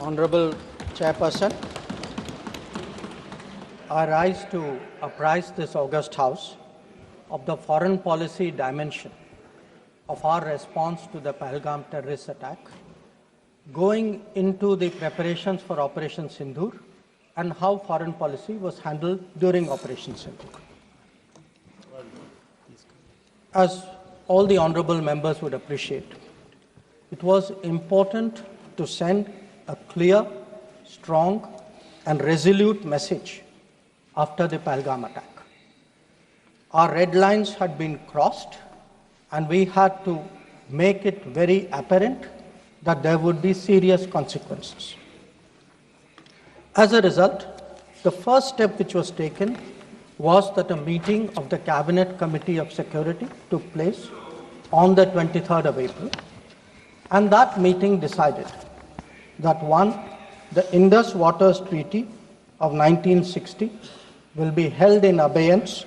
Honorable Chairperson, I rise to apprise this august House of the foreign policy dimension of our response to the Pahalgam terrorist attack, going into the preparations for Operation Sindoor and how foreign policy was handled during Operation Sindoor. As all the honorable members would appreciate, it was important to send a clear, strong and resolute message after the Pahalgam attack. Our red lines had been crossed and we had to make it very apparent that there would be serious consequences. As a result, the first step which was taken was that a meeting of the Cabinet Committee of Security took place on the 23rd of April, and that meeting decided that one, the Indus Waters Treaty of 1960 will be held in abeyance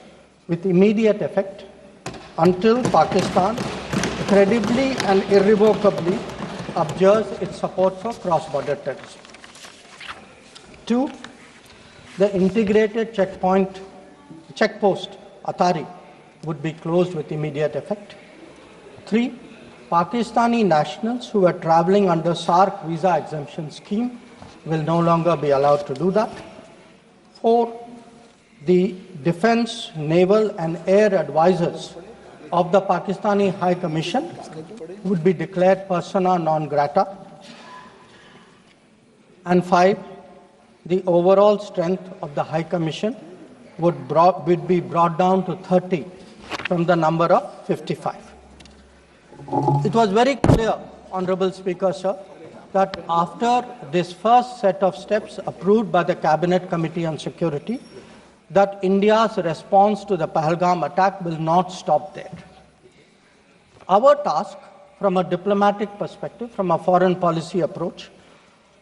with immediate effect until Pakistan credibly and irrevocably abjures its support for cross-border terrorism. Two, the integrated checkpost Atari would be closed with immediate effect. Three, Pakistani nationals who were traveling under SARC visa exemption scheme will no longer be allowed to do that. Four, the defense, naval and air advisors of the Pakistani High Commission would be declared persona non grata. And five, the overall strength of the High Commission would be brought down to 30 from the number of 55. It was very clear, Honorable Speaker, sir, that after this first set of steps approved by the Cabinet Committee on Security, that India's response to the Pahalgam attack will not stop there. Our task, from a diplomatic perspective, from a foreign policy approach,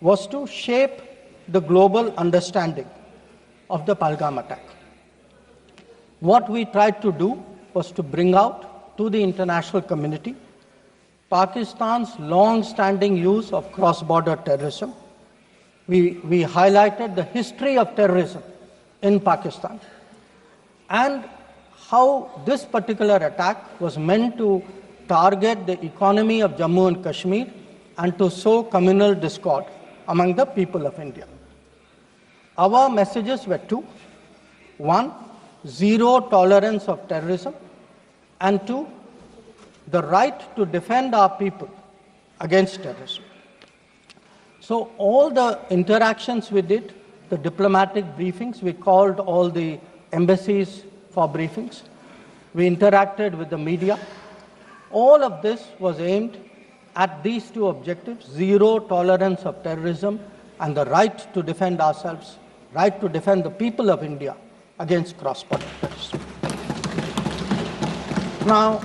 was to shape the global understanding of the Pahalgam attack. What we tried to do was to bring out to the international community Pakistan's long-standing use of cross-border terrorism. We highlighted the history of terrorism in Pakistan and how this particular attack was meant to target the economy of Jammu and Kashmir and to sow communal discord among the people of India. Our messages were two. One, zero tolerance of terrorism, and two, the right to defend our people against terrorism. So all the interactions we did, the diplomatic briefings, we called all the embassies for briefings, we interacted with the media. All of this was aimed at these two objectives: zero tolerance of terrorism and the right to defend ourselves, right to defend the people of India against cross-border terrorism. Now,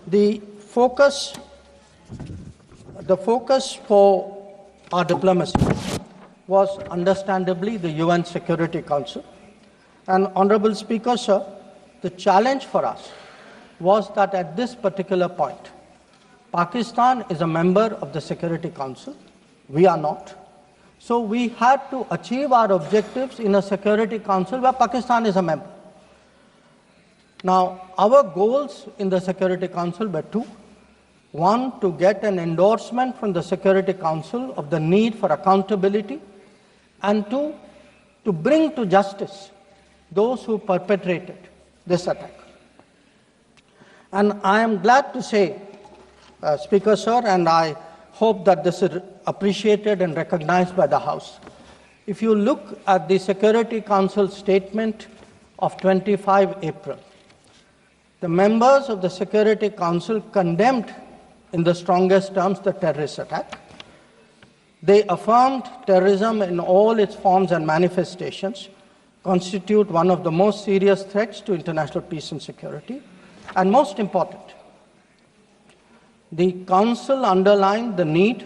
the focus for our diplomacy was understandably the UN Security Council. And Honorable Speaker, sir, the challenge for us was that at this particular point, Pakistan is a member of the Security Council. We are not. So we had to achieve our objectives in a Security Council where Pakistan is a member. Now, our goals in the Security Council were two. One, to get an endorsement from the Security Council of the need for accountability, and two, to bring to justice those who perpetrated this attack. And I am glad to say, Speaker, sir, and I hope that this is appreciated and recognized by the House. If you look at the Security Council statement of 25 April, the members of the Security Council condemned in the strongest terms the terrorist attack. They affirmed terrorism in all its forms and manifestations constitute one of the most serious threats to international peace and security. And most important, the Council underlined the need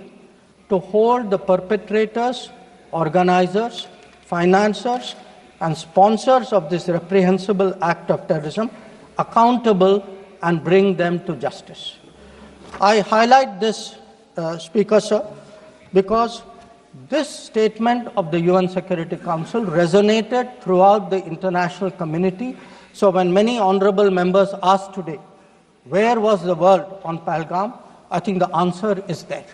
to hold the perpetrators, organizers, financiers, and sponsors of this reprehensible act of terrorism accountable and bring them to justice. I highlight this, Speaker, sir, because This statement of the UN Security Council resonated throughout the international community. So when many honorable members asked today, where was the world on Pahalgam? I think the answer is there.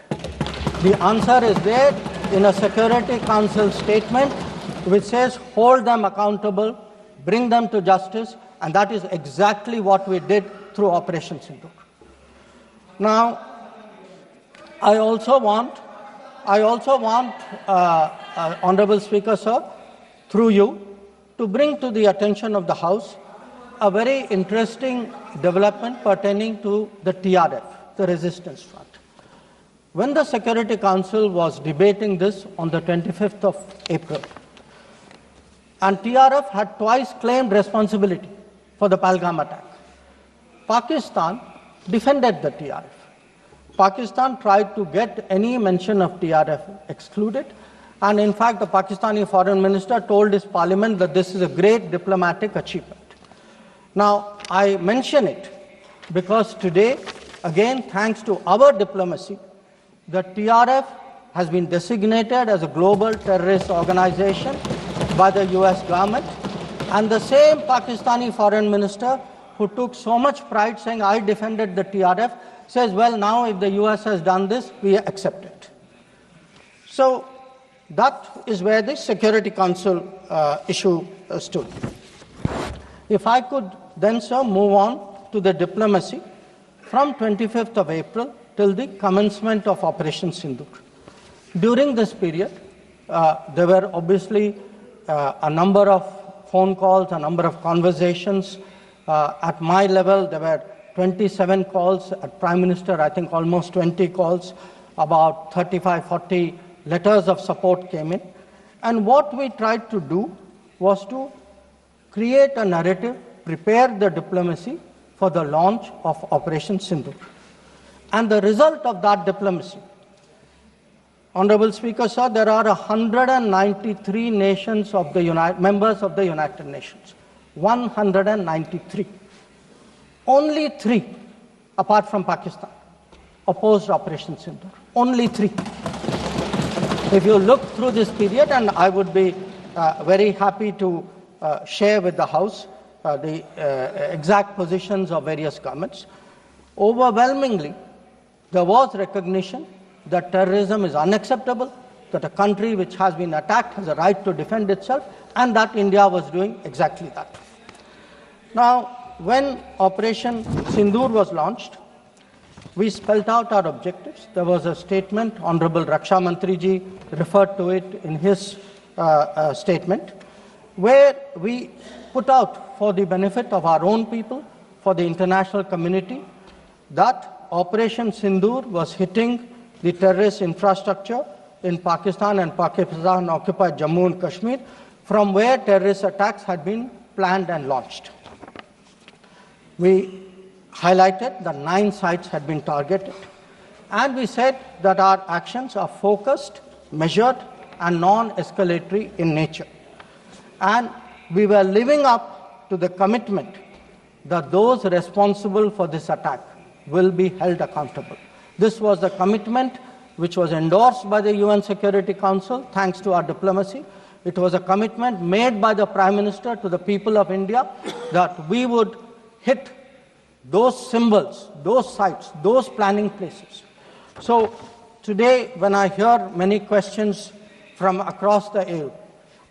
The answer is there in a Security Council statement which says hold them accountable, bring them to justice, and that is exactly what we did through Operation Sindoor. Now, I also want, Honorable Speaker, sir, through you, to bring to the attention of the House a very interesting development pertaining to the TRF, the Resistance Front. When the Security Council was debating this on the 25th of April, and TRF had twice claimed responsibility for the Pahalgam attack, Pakistan defended the TRF. Pakistan tried to get any mention of TRF excluded, and in fact the Pakistani Foreign Minister told his parliament that this is a great diplomatic achievement. Now, I mention it because today, again, thanks to our diplomacy, the TRF has been designated as a global terrorist organization by the US government, and the same Pakistani Foreign Minister who took so much pride saying, I defended the TRF, says, well, now if the US has done this, we accept it. So that is where the Security Council issue stood. If I could then, sir, move on to the diplomacy from 25th of April till the commencement of Operation Sindoor. During this period, there were obviously a number of phone calls, a number of conversations. At my level, there were 27 calls. At Prime Minister, I think almost 20 calls. About 35, 40 letters of support came in. And what we tried to do was to create a narrative, prepare the diplomacy for the launch of Operation Sindoor. And the result of that diplomacy, Honorable Speaker, sir, there are 193 nations of the members of the United Nations. 193. Only 3, apart from Pakistan, opposed Operation Sindoor. Only 3. If you look through this period, and I would be very happy to share with the House the exact positions of various governments, overwhelmingly, there was recognition that terrorism is unacceptable, that a country which has been attacked has a right to defend itself, and that India was doing exactly that. Now, when Operation Sindoor was launched, we spelled out our objectives. There was a statement, Honorable Raksha Mantri ji referred to it in his statement, where we put out for the benefit of our own people, for the international community, that Operation Sindoor was hitting the terrorist infrastructure in Pakistan and Pakistan-occupied Jammu and Kashmir, from where terrorist attacks had been planned and launched. We highlighted that 9 sites had been targeted, and we said that our actions are focused, measured, and non-escalatory in nature. And we were living up to the commitment that those responsible for this attack will be held accountable. This was the commitment which was endorsed by the UN Security Council, thanks to our diplomacy. It was a commitment made by the Prime Minister to the people of India that we would hit those symbols, those sites, those planning places. So today, when I hear many questions from across the aisle,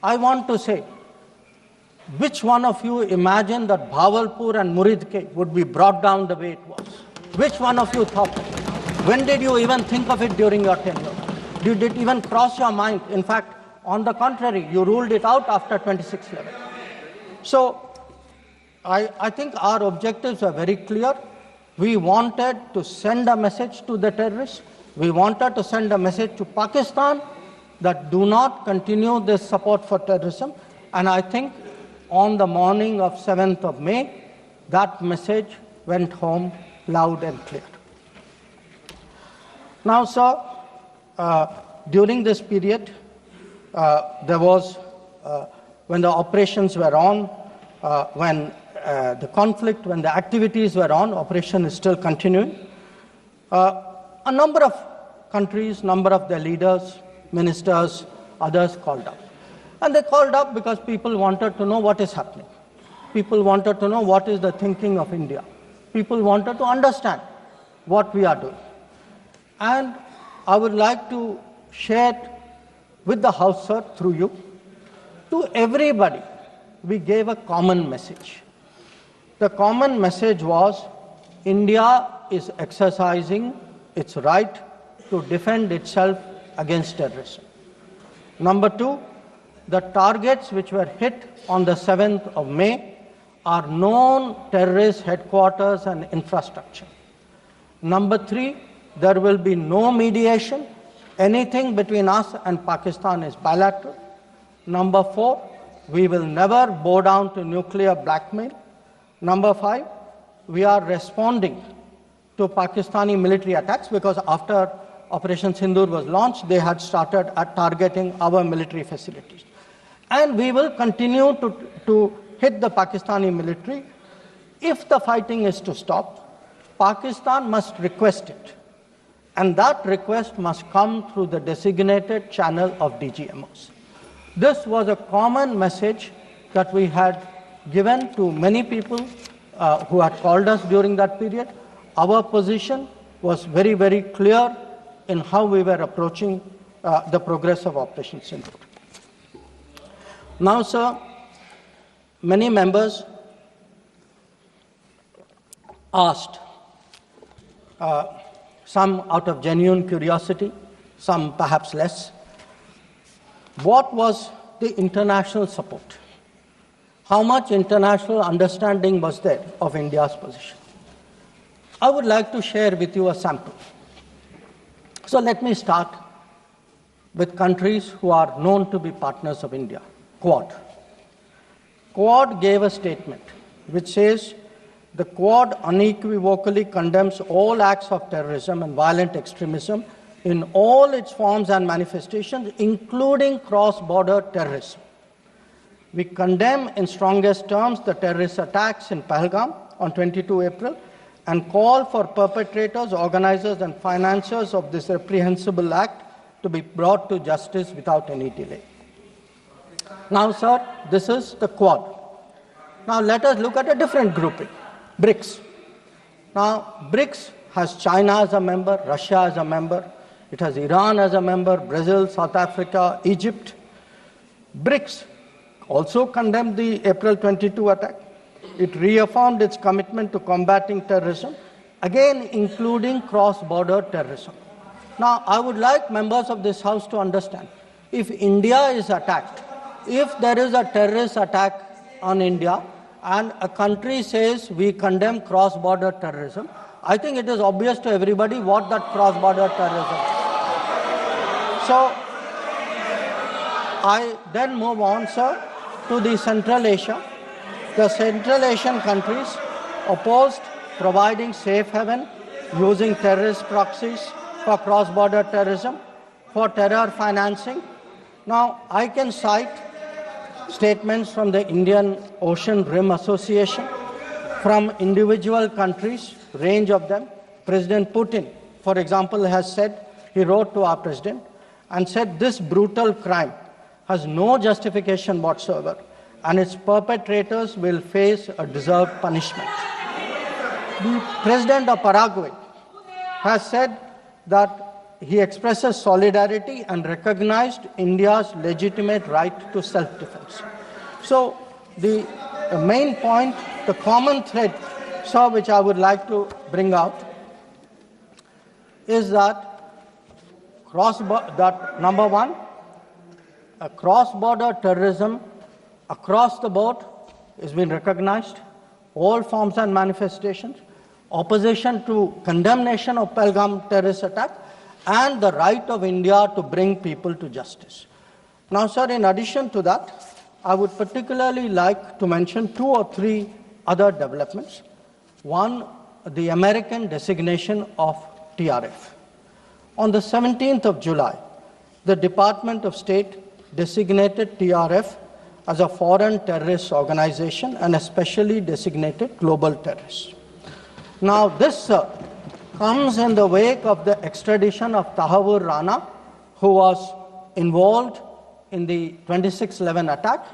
I want to say, which one of you imagined that Bhavalpur and Muridke would be brought down the way it was? Which one of you thought? When did you even think of it during your tenure? Did it even cross your mind? In fact, on the contrary, you ruled it out after 26/11. So I think our objectives are very clear. We wanted to send a message to the terrorists. We wanted to send a message to Pakistan that do not continue this support for terrorism. And I think on the morning of 7th of May, that message went home loud and clear. Now, sir, during this period, there was, when the operations were on, when the conflict, when the activities were on, operation is still continuing. A number of countries, number of their leaders ministers, others called up. And they called up because people wanted to know what is happening. People wanted to know what is the thinking of India. People wanted to understand what we are doing. And I would like to share with the House, sir, through you, to everybody, we gave a common message. The common message was India is exercising its right to defend itself against terrorism. Number two, the targets which were hit on the 7th of May are known terrorist headquarters and infrastructure. Number three, there will be no mediation. Anything between us and Pakistan is bilateral. Number four, we will never bow down to nuclear blackmail. Number five, we are responding to Pakistani military attacks because after Operation Sindoor was launched, they had started targeting our military facilities. And we will continue to hit the Pakistani military. If the fighting is to stop, Pakistan must request it. And that request must come through the designated channel of DGMOs. This was a common message that we had given to many people who had called us during that period. Our position was very, very clear in how we were approaching the progress of Operation Sindoor. Now, sir, many members asked, some out of genuine curiosity, some perhaps less, what was the international support? How much international understanding was there of India's position? I would like to share with you a sample. So let me start with countries who are known to be partners of India. Quad. Quad gave a statement which says, the Quad unequivocally condemns all acts of terrorism and violent extremism in all its forms and manifestations, including cross-border terrorism. We condemn in strongest terms the terrorist attacks in Pahalgam on 22 April and call for perpetrators, organizers and financiers of this reprehensible act to be brought to justice without any delay. Now, sir, this is the Quad. Now, let us look at a different grouping, BRICS. Now, BRICS has China as a member, Russia as a member, it has Iran as a member, Brazil, South Africa, Egypt. BRICS also condemned the April 22 attack. It reaffirmed its commitment to combating terrorism, again including cross-border terrorism. Now, I would like members of this House to understand, if India is attacked, if there is a terrorist attack on India and a country says we condemn cross-border terrorism, I think it is obvious to everybody what that cross-border terrorism is. So, I then move on, sir, to the Central Asia. The Central Asian countries opposed providing safe haven using terrorist proxies for cross-border terrorism, for terror financing. Now, I can cite statements from the Indian Ocean Rim Association, from individual countries, range of them. President Putin, for example, has said, he wrote to our president and said this brutal crime has no justification whatsoever and its perpetrators will face a deserved punishment. The president of Paraguay has said that he expresses solidarity and recognized India's legitimate right to self-defense. So the main point, the common thread, sir, which I would like to bring out is that number one, cross-border terrorism across the board has been recognized, all forms and manifestations, opposition to condemnation of Pahalgam terrorist attack, and the right of India to bring people to justice. Now, sir, in addition to that, I would particularly like to mention 2 or 3 other developments. One, the American designation of TRF. On the 17th of July, the Department of State designated TRF as a foreign terrorist organization and a specially designated global terrorist. Now, this comes in the wake of the extradition of Tahawur Rana, who was involved in the 26/11 attack.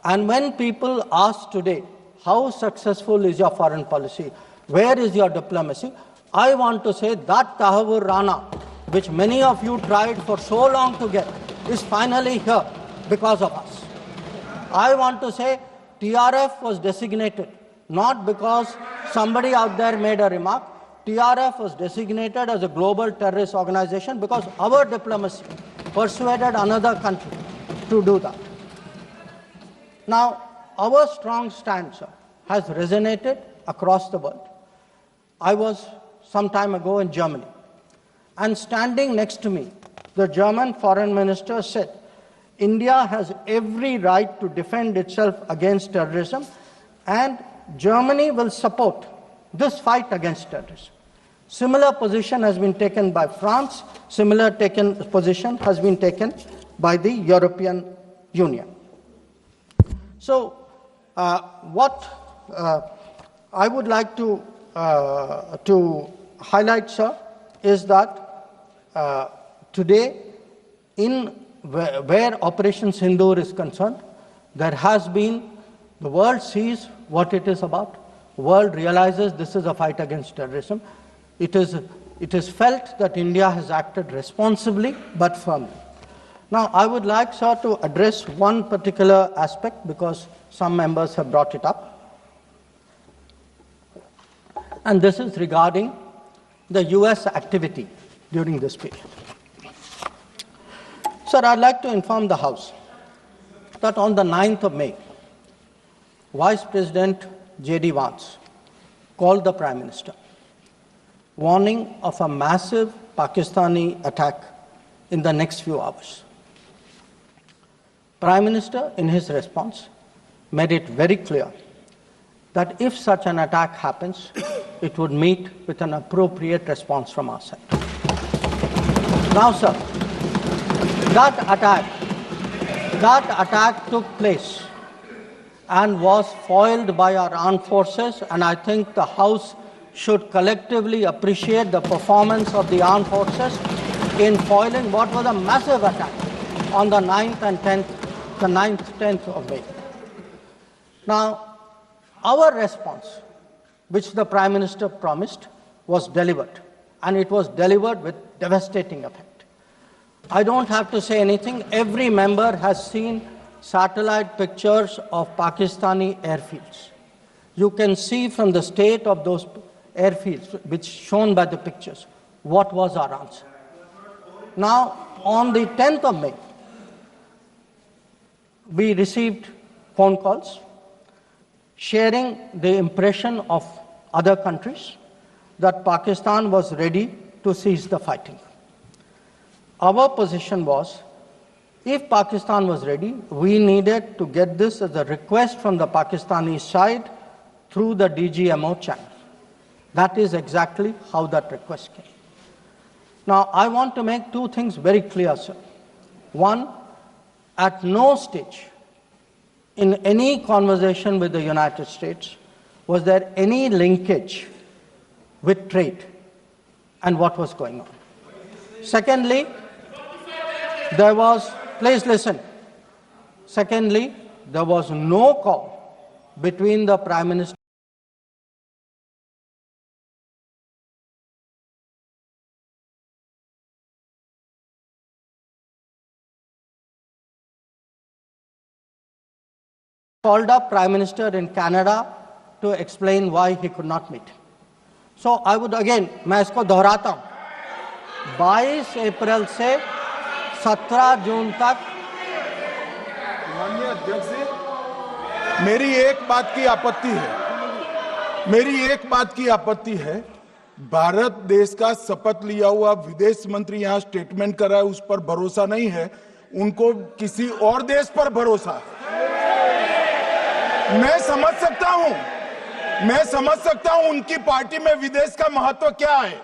And when people ask today, how successful is your foreign policy? Where is your diplomacy? I want to say that Tahawur Rana, which many of you tried for so long to get, is finally here because of us. I want to say TRF was designated not because somebody out there made a remark. TRF was designated as a global terrorist organization because our diplomacy persuaded another country to do that. Now, our strong stance has resonated across the world. I was some time ago in Germany, and standing next to me, the German foreign minister said, India has every right to defend itself against terrorism, and Germany will support this fight against terrorism. Similar position has been taken by France. Similar position has been taken by the European Union. So, what I would like to highlight, sir, is that today, where Operation Sindoor is concerned, there has been, the world sees what it is about. The world realizes this is a fight against terrorism. It is felt that India has acted responsibly but firmly. Now, I would like, sir, to address one particular aspect because some members have brought it up. And this is regarding the US activity during this period. Sir, I'd like to inform the House that on the 9th of May, Vice President J.D. Vance called the Prime Minister, warning of a massive Pakistani attack in the next few hours. Prime Minister, in his response, made it very clear that if such an attack happens, it would meet with an appropriate response from our side. Now, sir, that attack took place and was foiled by our armed forces, and I think the House should collectively appreciate the performance of the armed forces in foiling what was a massive attack on the 9th and 10th of May. Now, our response, which the Prime Minister promised, was delivered, and it was delivered with devastating effect. I don't have to say anything. Every member has seen satellite pictures of Pakistani airfields. You can see from the state of those airfields, which shown by the pictures, what was our answer. Now, on the 10th of May, we received phone calls sharing the impression of other countries that Pakistan was ready to cease the fighting. Our position was, if Pakistan was ready, we needed to get this as a request from the Pakistani side through the DGMO channel. That is exactly how that request came. Now, I want to make two things very clear, sir. One, at no stage in any conversation with the United States was there any linkage with trade and what was going on. Secondly, there was, please listen. Secondly, there was no call between the Prime Minister called up Prime Minister in Canada to explain why he could not meet. So I would again, मैं इसको दोहराता हूँ, 22 अप्रैल से 17 जून तक। माननीय अध्यक्ष जी, मेरी एक बात की आपत्ति है, भारत देश का शपथ लिया हुआ विदेश मंत्री यहाँ स्टेटमेंट कर रहा है, उस पर भरोसा नहीं है, उनको किसी और देश पर भरोसा है। मैं समझ सकता हूं उनकी पार्टी में विदेश का महत्व क्या है,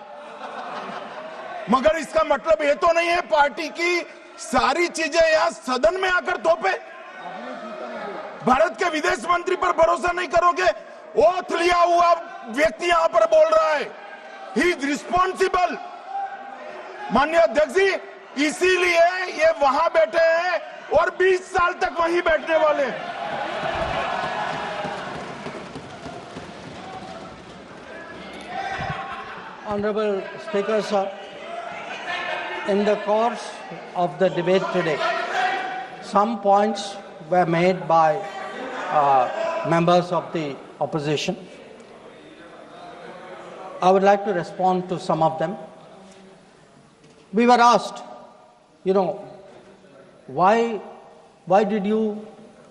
मगर इसका मतलब ये तो नहीं है पार्टी की सारी चीजें यहां सदन में आकर थोपे। भारत के विदेश मंत्री पर भरोसा नहीं करोगे? ओथ लिया हुआ व्यक्ति यहां पर बोल रहा है, ही इज रिस्पॉन्सिबल। माननीय अध्यक्ष जी, इसीलिए ये वहां बैठे हैं और 20 साल तक वहीं बैठने वाले हैं। Honorable Speaker, sir, in the course of the debate today, some points were made by members of the opposition. I would like to respond to some of them. We were asked, why did you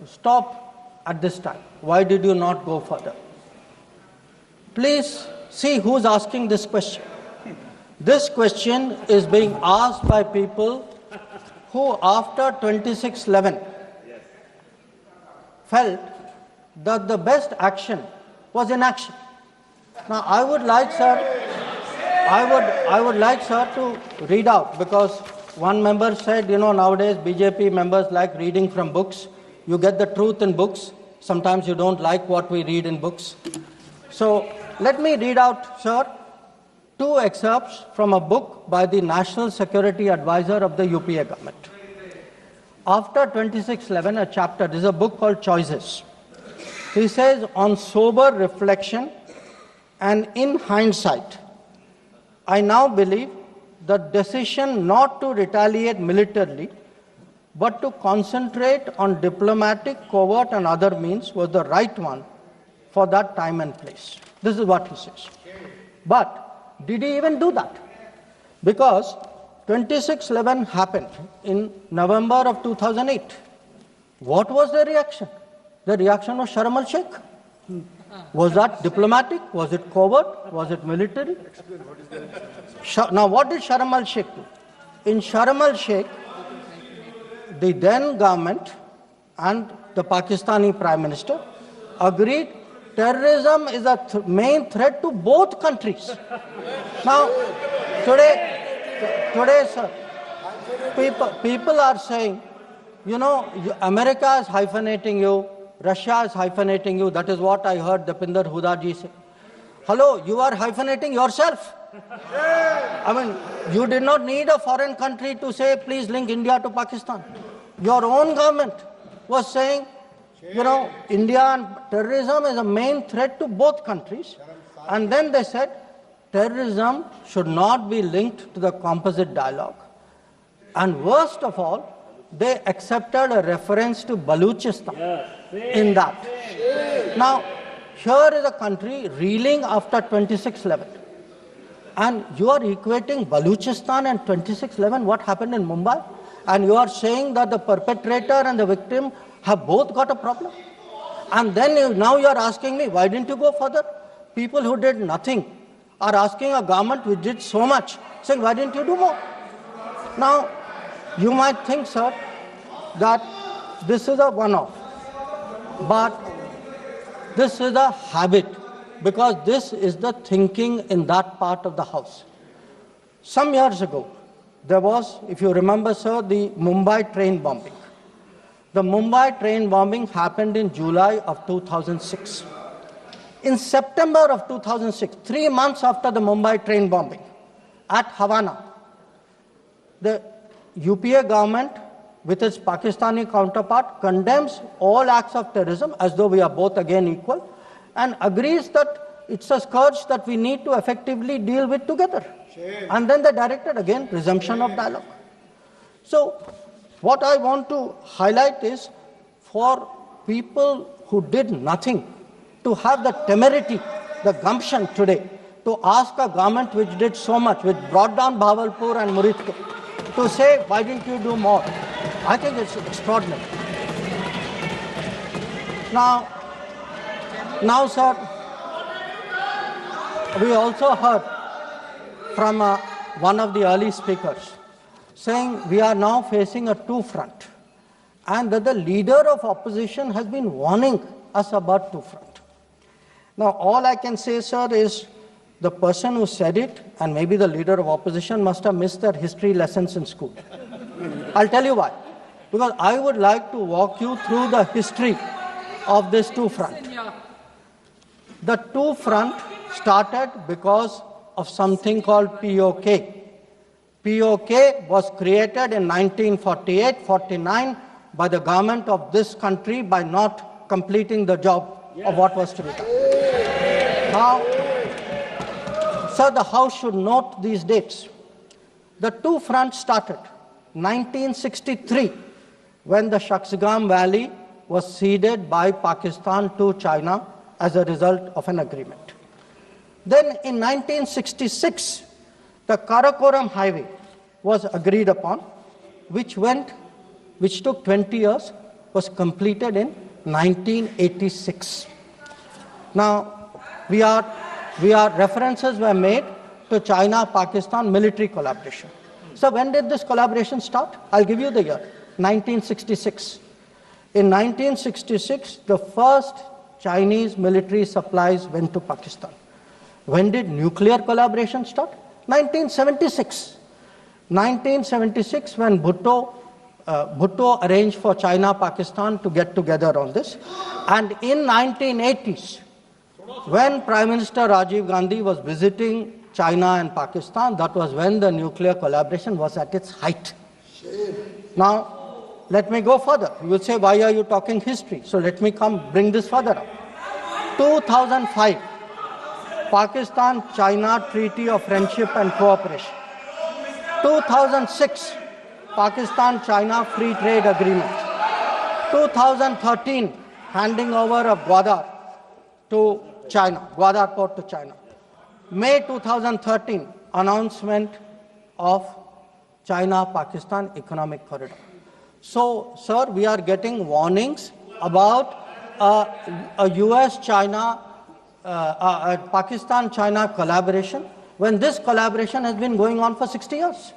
stop at this time? Why did you not go further? Please see who's asking this question. This question is being asked by people who, after 26/11, felt that the best action was inaction. Now, I would like, sir, to read out, because one member said, nowadays BJP members like reading from books. You get the truth in books. Sometimes you don't like what we read in books. So let me read out, sir, two excerpts from a book by the National Security Advisor of the UPA government. After 26/11, a chapter, this is a book called Choices. He says, on sober reflection and in hindsight, I now believe the decision not to retaliate militarily, but to concentrate on diplomatic, covert and other means was the right one for that time and place. This is what he says. But did he even do that? Because 26/11 happened in November of 2008. What was the reaction? The reaction was Sharm el-Sheikh. Was that diplomatic? Was it covert? Was it military? Now, what did Sharm el-Sheikh do? In Sharm el-Sheikh, the then government and the Pakistani Prime Minister agreed terrorism is a main threat to both countries. Now, today, sir, people are saying, America is hyphenating you, Russia is hyphenating you. That is what I heard Deepinder Huda ji say. Hello, you are hyphenating yourself. I mean, you did not need a foreign country to say, please link India to Pakistan. Your own government was saying, India and terrorism is a main threat to both countries. And then they said, terrorism should not be linked to the composite dialogue. And worst of all, they accepted a reference to Baluchistan in that. Now, here is a country reeling after 26/11. And you are equating Baluchistan and 26/11, what happened in Mumbai? And you are saying that the perpetrator and the victim have both got a problem. And then now you are asking me, why didn't you go further? People who did nothing are asking a government which did so much, saying, why didn't you do more? Now, you might think, sir, that this is a one-off. But this is a habit, because this is the thinking in that part of the house. Some years ago, there was, if you remember, sir, the Mumbai train bombing. The Mumbai train bombing happened in July of 2006. In September of 2006, 3 months after the Mumbai train bombing, at Havana, the UPA government, with its Pakistani counterpart, condemns all acts of terrorism as though we are both again equal, and agrees that it's a scourge that we need to effectively deal with together. And then they directed again resumption of dialogue. So what I want to highlight is, for people who did nothing to have the temerity, the gumption today, to ask a government which did so much, which brought down Bhavalpur and Muridko, to say, why didn't you do more? I think it's extraordinary. Now, sir, we also heard from one of the early speakers saying we are now facing a two-front, and that the leader of opposition has been warning us about two-front. Now, all I can say, sir, is the person who said it, and maybe the leader of opposition, must have missed their history lessons in school. I'll tell you why. Because I would like to walk you through the history of this two-front. The two-front started because of something called POK, POK was created in 1948-49 by the government of this country by not completing the job of what was to be done. Now, sir, the House should note these dates. The two fronts started 1963, when the Shaksgam Valley was ceded by Pakistan to China as a result of an agreement. Then in 1966, the Karakoram Highway was agreed upon, which took 20 years, was completed in 1986. Now, references were made to China-Pakistan military collaboration. So when did this collaboration start? I'll give you the year, 1966. In 1966, the first Chinese military supplies went to Pakistan. When did nuclear collaboration start? 1976. 1976, when Bhutto arranged for China-Pakistan to get together on this. And in 1980s, when Prime Minister Rajiv Gandhi was visiting China and Pakistan, that was when the nuclear collaboration was at its height. Now, let me go further. You will say, why are you talking history? So let me bring this further up. 2005, Pakistan-China Treaty of Friendship and Cooperation. 2006, Pakistan-China Free Trade Agreement. 2013, handing over of Gwadar to China, Gwadar port to China. May 2013, announcement of China-Pakistan Economic Corridor. So, sir, we are getting warnings about a US-China, Pakistan-China collaboration, when this collaboration has been going on for 60 years.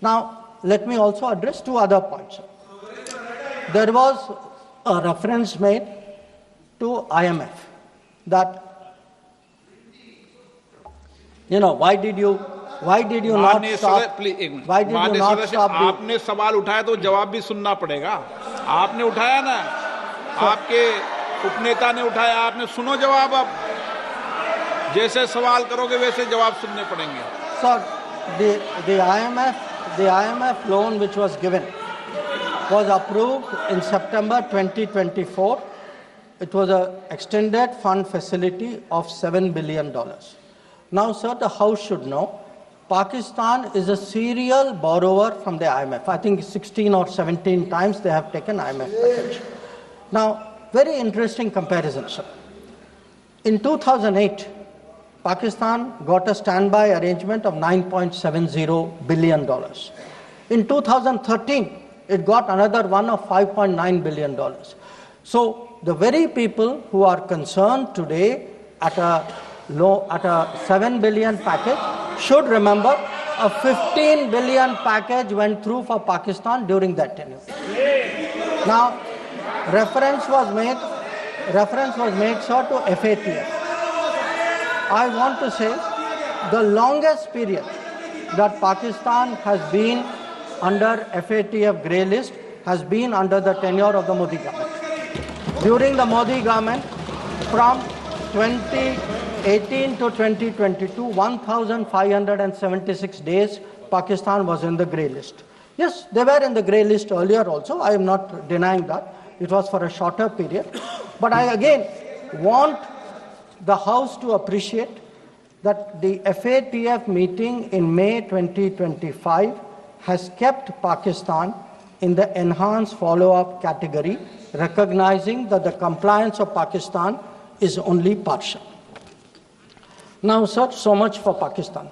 Now, let me also address two other points. There was a reference made to IMF that, why did you not stop? Why did you not stop? आपने सवाल उठाया तो जवाब भी सुनना पड़ेगा. आपने उठाया ना, आपके उपनेता ने उठाया, आपने सुनो जवाब. अब जैसे सवाल करोगे वैसे जवाब सुनने पड़ेंगे. Sir, the IMF loan which was given was approved in September 2024. It was an extended fund facility of $7 billion. Now, sir, the House should know, Pakistan is a serial borrower from the IMF. I think 16 or 17 times they have taken IMF package. Now, very interesting comparison, sir. In 2008, Pakistan got a standby arrangement of $9.70 billion. In 2013, it got another one of $5.9 billion. So, the very people who are concerned today at a 7 billion package should remember a 15 billion package went through for Pakistan during that tenure. Now, reference was made, sir, to FATF. I want to say the longest period that Pakistan has been under FATF grey list has been under the tenure of the Modi government. During the Modi government, from 2018 to 2022, 1,576 days, Pakistan was in the grey list. Yes, they were in the grey list earlier also. I am not denying that. It was for a shorter period. But I again want the House to appreciate that the FATF meeting in May 2025 has kept Pakistan in the enhanced follow-up category, recognizing that the compliance of Pakistan is only partial. Now, sir, so much for Pakistan.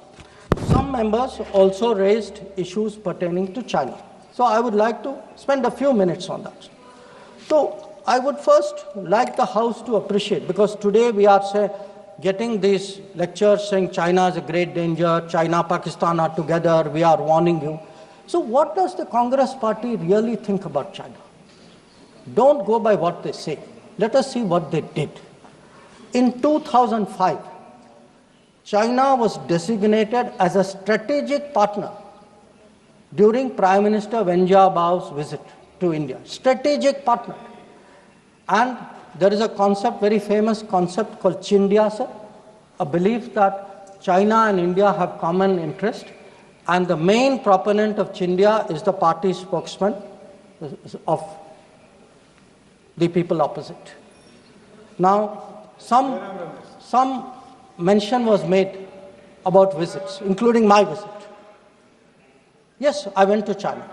Some members also raised issues pertaining to China. So I would like to spend a few minutes on that. So I would first like the House to appreciate, because today we are getting these lectures saying China is a great danger, China, Pakistan are together, we are warning you. So what does the Congress party really think about China? Don't go by what they say. Let us see what they did. In 2005, China was designated as a strategic partner during Prime Minister Wen Jiabao's visit to India. Strategic partner. And there is a concept, very famous concept called Chindia, sir, a belief that China and India have common interest. And the main proponent of Chindia is the party spokesman of the people opposite. Now, some mention was made about visits, including my visit. Yes, I went to China.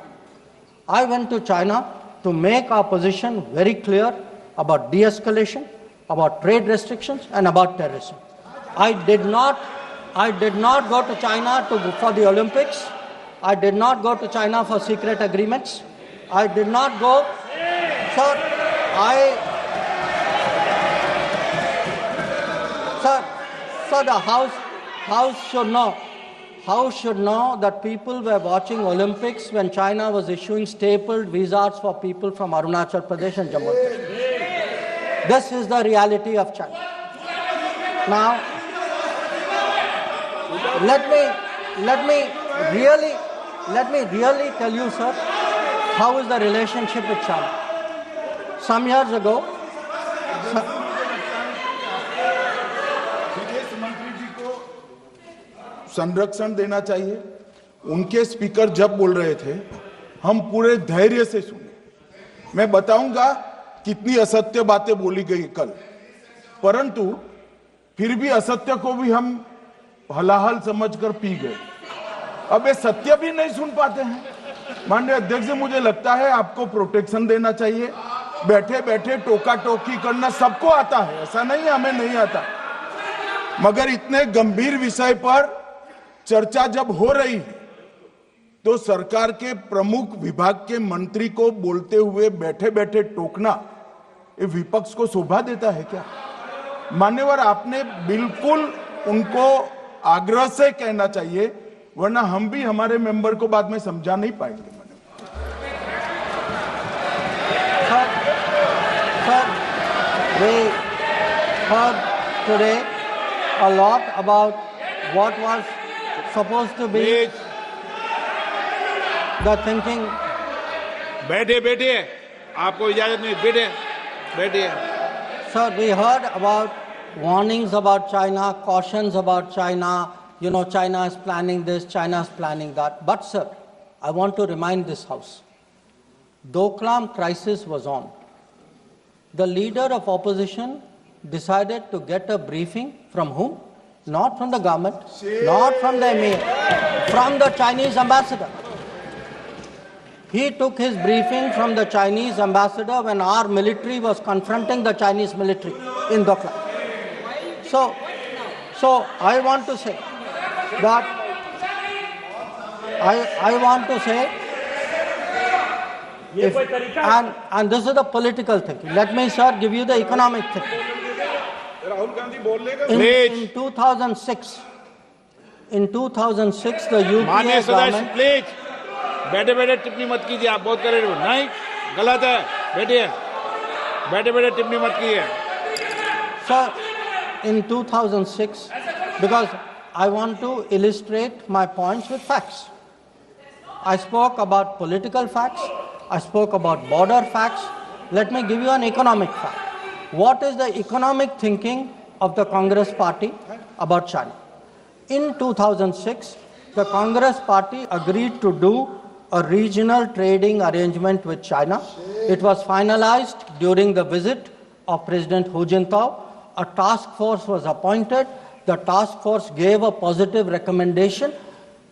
I went to China to make our position very clear about de-escalation, about trade restrictions, and about terrorism. I did not go to China for the Olympics. I did not go to China for secret agreements. I did not go. So the House should know that people were watching Olympics when China was issuing stapled visas for people from Arunachal Pradesh and Jammu and Kashmir. This is the reality of China. Now, let me really tell you, sir, how is the relationship with China. Some years ago, विदेश मंत्री जी को संरक्षण देना चाहिए. उनके speaker जब बोल रहे थे, हम पूरे धैर्य से सुने. मैं बताऊंगा कितनी असत्य बातें बोली गई कल, परंतु फिर भी असत्य को भी हम हलाहल समझकर पी गए. अब ये सत्य भी नहीं सुन पाते हैं. माननीय अध्यक्ष जी, मुझे लगता है आपको प्रोटेक्शन देना चाहिए. बैठे बैठे टोका टोकी करना सबको आता है, ऐसा नहीं हमें नहीं आता, मगर इतने गंभीर विषय पर चर्चा जब हो रही है तो सरकार के प्रमुख विभाग के मंत्री को बोलते हुए बैठे बैठे टोकना ये विपक्ष को शोभा देता है क्या? मान्यवर, आपने बिल्कुल उनको आग्रह से कहना चाहिए, वरना हम भी हमारे मेंबर को बाद में समझा नहीं पाएंगे. We heard today a lot about what was supposed to be the thinking. बैठे आपको इजाजत नहीं, बैठे. Sir, we heard about warnings about China, cautions about China. China is planning this, China is planning that. But sir, I want to remind this House, Doklam crisis was on. The leader of opposition decided to get a briefing from whom? Not from the government, not from the emir, from the Chinese ambassador. He took his briefing from the Chinese ambassador when our military was confronting the Chinese military in Doklam. So I want to say that I want to say, and this is the political thinking. Let me, sir, give you the economic thinking. In 2006, the UPA government. Please बैठे टिप्पणी मत कीजिए. आप बहुत कर रहे हो. नहीं, गलत है. बैठे टिप्पणी मत कीजिए. Sir, in 2006, because I want to illustrate my points with facts. I spoke about political facts. I spoke about border facts. Let me give you an economic fact. What is the economic thinking of the Congress party about China? In 2006, the Congress party agreed to do a regional trading arrangement with China. It was finalized during the visit of President Hu Jintao. A task force was appointed. The task force gave a positive recommendation.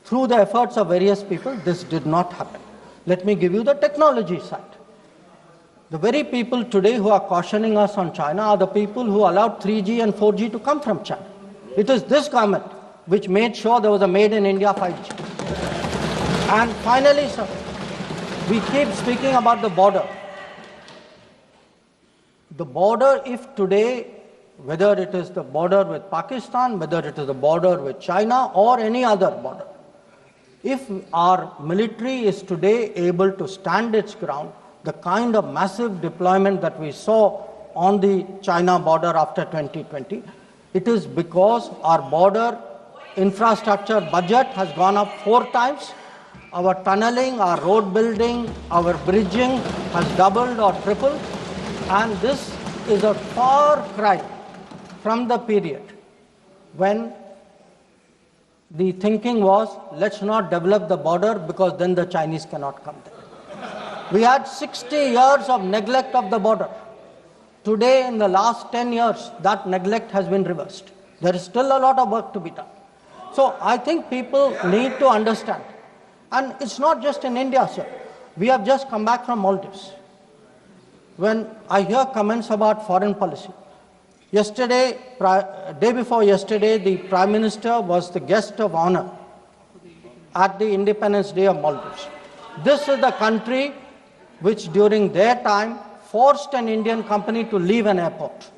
Through the efforts of various people, this did not happen. Let me give you the technology side. The very people today who are cautioning us on China are the people who allowed 3G and 4G to come from China. It is this government which made sure there was a made in India 5G. And finally, sir, we keep speaking about the border. The border, if today, whether it is the border with Pakistan, whether it is the border with China or any other border, if our military is today able to stand its ground, the kind of massive deployment that we saw on the China border after 2020, it is because our border infrastructure budget has gone up 4 times. Our tunneling, our road building, our bridging has doubled or tripled. And this is a far cry from the period when the thinking was, let's not develop the border because then the Chinese cannot come there. We had 60 years of neglect of the border. Today, in the last 10 years, that neglect has been reversed. There is still a lot of work to be done. So I think people need to understand. And it's not just in India, sir. We have just come back from Maldives. When I hear comments about foreign policy, yesterday, day before yesterday, the Prime Minister was the guest of honor at the Independence Day of Maldives. This is the country which during their time forced an Indian company to leave an airport.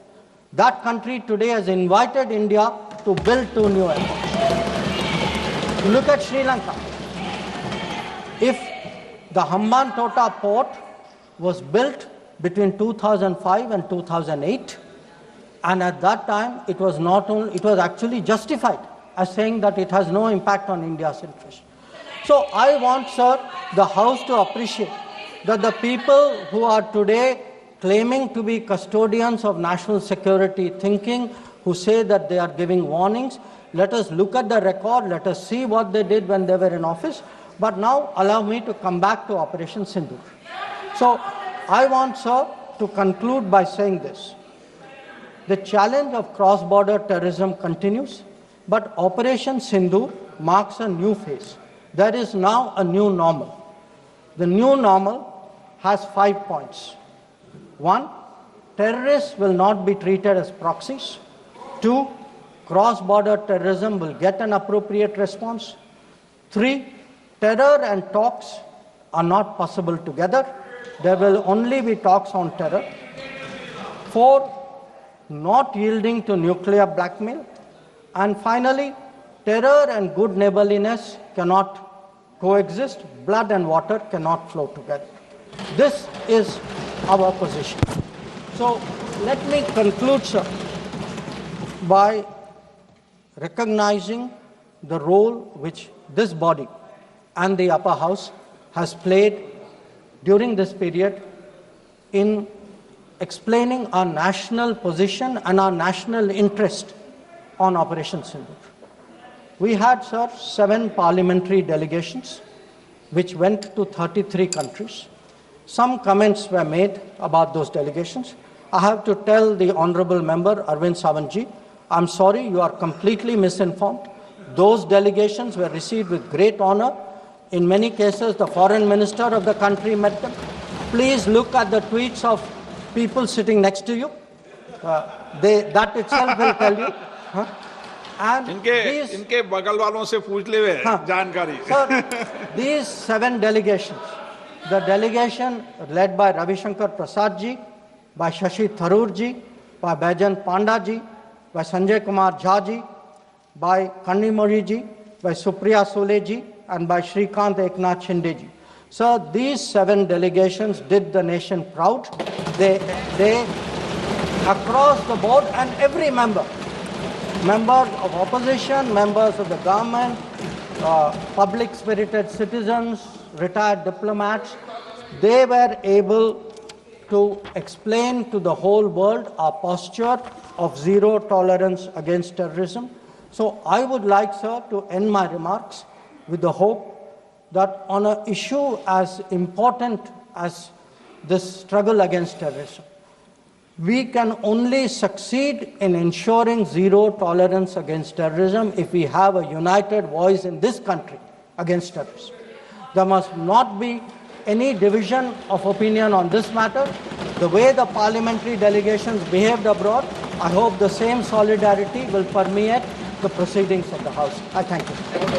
That country today has invited India to build 2 new airports. Look at Sri Lanka. If the Hambantota port was built between 2005 and 2008, and at that time it was actually justified as saying that it has no impact on India's interest. So I want, sir, the House to appreciate that the people who are today claiming to be custodians of national security thinking, who say that they are giving warnings, let us look at the record, let us see what they did when they were in office. But now allow me to come back to Operation Sindoor. So I want, sir, to conclude by saying this. The challenge of cross-border terrorism continues, but Operation Sindoor marks a new phase. There is now a new normal. The new normal has 5 points. 1, terrorists will not be treated as proxies. 2, cross-border terrorism will get an appropriate response. 3, terror and talks are not possible together. There will only be talks on terror. 4, not yielding to nuclear blackmail. And finally, terror and good neighborliness cannot coexist. Blood and water cannot flow together. This is our position. So let me conclude, sir, by recognizing the role which this body and the upper house has played during this period in explaining our national position and our national interest on Operation Sindoor. We had, sir, 7 parliamentary delegations which went to 33 countries. Some comments were made about those delegations. I have to tell the Honorable Member Arvind Savantji, I'm sorry, you are completely misinformed. Those delegations were received with great honor. In many cases, the foreign minister of the country met them. Please look at the tweets of people sitting next to you. That itself will tell you. And इनके बगल वालों से पूछ ले वे जानकारी. Sir, these 7 delegations, the delegation led by Ravi Shankar Prasad ji, by Shashi Tharoor ji, by Baijan Panda ji, by Sanjay Kumar Jha ji, by Kanimori ji, by Supriya Sule ji, and by Shrikant Eknath Shinde ji. So these 7 delegations did the nation proud. They across the board, and every member, members of opposition, members of the government, public-spirited citizens, retired diplomats, they were able to explain to the whole world our posture of zero tolerance against terrorism. So I would like, sir, to end my remarks with the hope that on an issue as important as this struggle against terrorism, we can only succeed in ensuring zero tolerance against terrorism if we have a united voice in this country against terrorism. There must not be any division of opinion on this matter. The way the parliamentary delegations behaved abroad, I hope the same solidarity will permeate the proceedings of the House. I thank you.